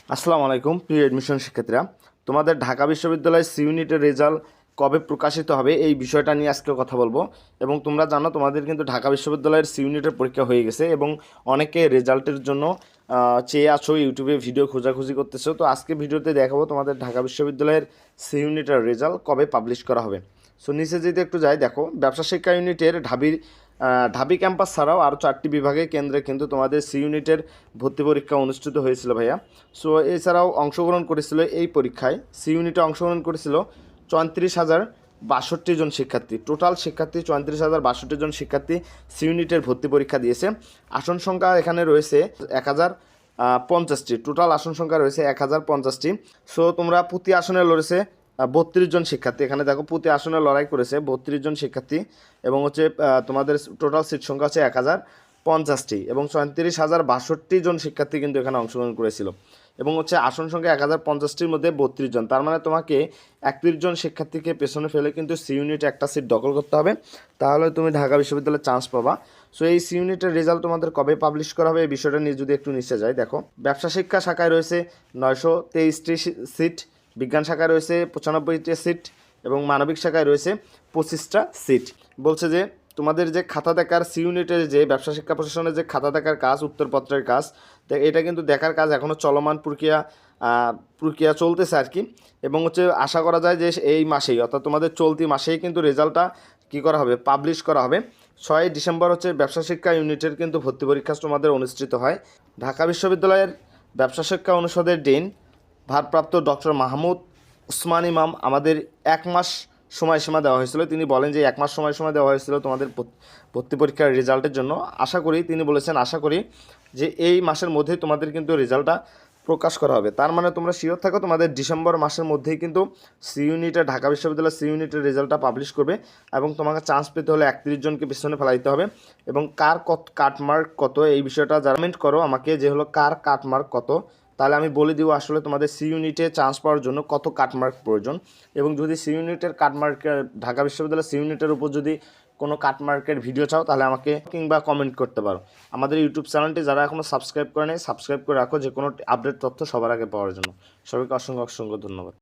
আসসালামু আলাইকুম প্রিয় এডমিশন শিক্ষার্থীরা, তোমাদের ঢাকা বিশ্ববিদ্যালয়ের সি ইউনিটের রেজাল্ট কবে প্রকাশিত হবে এই বিষয়টা নিয়ে আজকে কথা বলবো। এবং তোমরা জানো তোমাদের কিন্তু ঢাকা বিশ্ববিদ্যালয়ের সি ইউনিটের পরীক্ষা হয়ে গেছে এবং অনেকে রেজাল্টের জন্য চেয়ে আছো, ইউটিউবে ভিডিও খোঁজাখুঁজি করতেছো। তো আজকে ভিডিওতে দেখাবো তোমাদের ঢাকা বিশ্ববিদ্যালয়ের সি ইউনিটের রেজাল্ট কবে পাবলিশ করা হবে। সো নিচে যদি একটু যাই, দেখো ব্যবসা শিক্ষা ইউনিটের ঢাবি ক্যাম্পাস ছাড়াও আরও 4টি বিভাগের কেন্দ্রে কিন্তু তোমাদের সি ইউনিটের ভর্তি পরীক্ষা অনুষ্ঠিত হয়েছিল ভাইয়া। সো এছাড়াও অংশগ্রহণ করেছিল এই পরীক্ষায়, সি ইউনিটে অংশগ্রহণ করেছিল 34,062 জন শিক্ষার্থী। টোটাল শিক্ষার্থী 34,062 জন শিক্ষার্থী সি ইউনিটের ভর্তি পরীক্ষা দিয়েছে। আসন সংখ্যা এখানে রয়েছে 1050টি। টোটাল আসন সংখ্যা রয়েছে 1050টি। সো তোমরা প্রতি আসনে লড়েছে 32 জন শিক্ষার্থী। এখানে দেখো প্রতি আসনে লড়াই করেছে 32 জন শিক্ষার্থী এবং তোমাদের টোটাল সিট সংখ্যা হচ্ছে 1050টি এবং 34,062 জন শিক্ষার্থী কিন্তু এখানে অংশগ্রহণ করেছিল এবং আসন সংখ্যা 1050টির মধ্যে 32 জন। তার মানে তোমাকে 31 জন শিক্ষার্থীকে পেছনে ফেলে কিন্তু সি ইউনিটে একটা সিট দখল করতে হবে, তাহলে তুমি ঢাকা বিশ্ববিদ্যালয়ে চান্স পাবা। সো এই সি ইউনিটের রেজাল্ট তোমাদের কবে পাবলিশ করা হবে এই বিষয়টা নিয়ে যদি একটু নিচে যাই, দেখো ব্যবসা শিক্ষা শাখায় রয়েছে 923টি সিট, বিজ্ঞান শাখায় রয়েছে 95টি সিট এবং মানবিক শাখায় রয়েছে 25টা সিট। বলছে যে তোমাদের যে খাতা দেখার সি ইউনিটের যে ব্যবসা শিক্ষা প্রশাসনের যে খাতা দেখার কাজ, উত্তরপত্রের কাজ, তো এটা কিন্তু দেখার কাজ এখনও চলমান প্রক্রিয়া চলতেছে আর কি। এবং আশা করা যায় যে এই মাসেই, অর্থাৎ তোমাদের চলতি মাসেই কিন্তু রেজাল্টটা কী করা হবে, পাবলিশ করা হবে। 6 ডিসেম্বর ব্যবসা শিক্ষা ইউনিটের কিন্তু ভর্তি পরীক্ষা তোমাদের অনুষ্ঠিত হয়। ঢাকা বিশ্ববিদ্যালয়ের ব্যবসা শিক্ষা অনুষদের ডিন ভারপ্রাপ্ত ডক্টর মাহমুদ ওসমান ইমাম আমাদের 1 মাস সময়সীমা দেওয়া হয়েছিল। তিনি বলেন যে 1 মাস সময়সীমা দেওয়া হয়েছিল তোমাদের ভর্তি পরীক্ষার রেজাল্টের জন্য। তিনি বলেছেন আশা করি যে এই মাসের মধ্যেই তোমাদের কিন্তু রেজাল্টটা প্রকাশ করা হবে। তার মানে তোমরা শিওর থাকো তোমাদের ডিসেম্বর মাসের মধ্যেই কিন্তু সি ইউনিটে ঢাকা বিশ্ববিদ্যালয়ের সি ইউনিটের রেজাল্টটা পাবলিশ করবে এবং তোমাকে চান্স পেতে হলে 31 জনকে পিছনে ফেলাইতে হবে। এবং কার কাটমার্ক কত এই বিষয়টা জাজমেন্ট করো আমাকে, যে হলো কার কাটমার্ক কত, তাহলে আমি বলে দিব আসলে তোমাদের সি ইউনিটে চান্স পাওয়ার জন্য কত কাটমার্ক প্রয়োজন। এবং যদি সি ইউনিটের কাটমার্কের, ঢাকা বিশ্ববিদ্যালয়ের সি ইউনিটের উপর যদি কোনো কাটমার্কের ভিডিও চাও তাহলে আমাকে কিংবা কমেন্ট করতে পারো। আমাদের ইউটিউব চ্যানেলটি যারা এখনও সাবস্ক্রাইব করে নেই, সাবস্ক্রাইব করে রাখো যে কোনো আপডেট তথ্য সবার আগে পাওয়ার জন্য। সবাইকে অসংখ্য অসংখ্য ধন্যবাদ।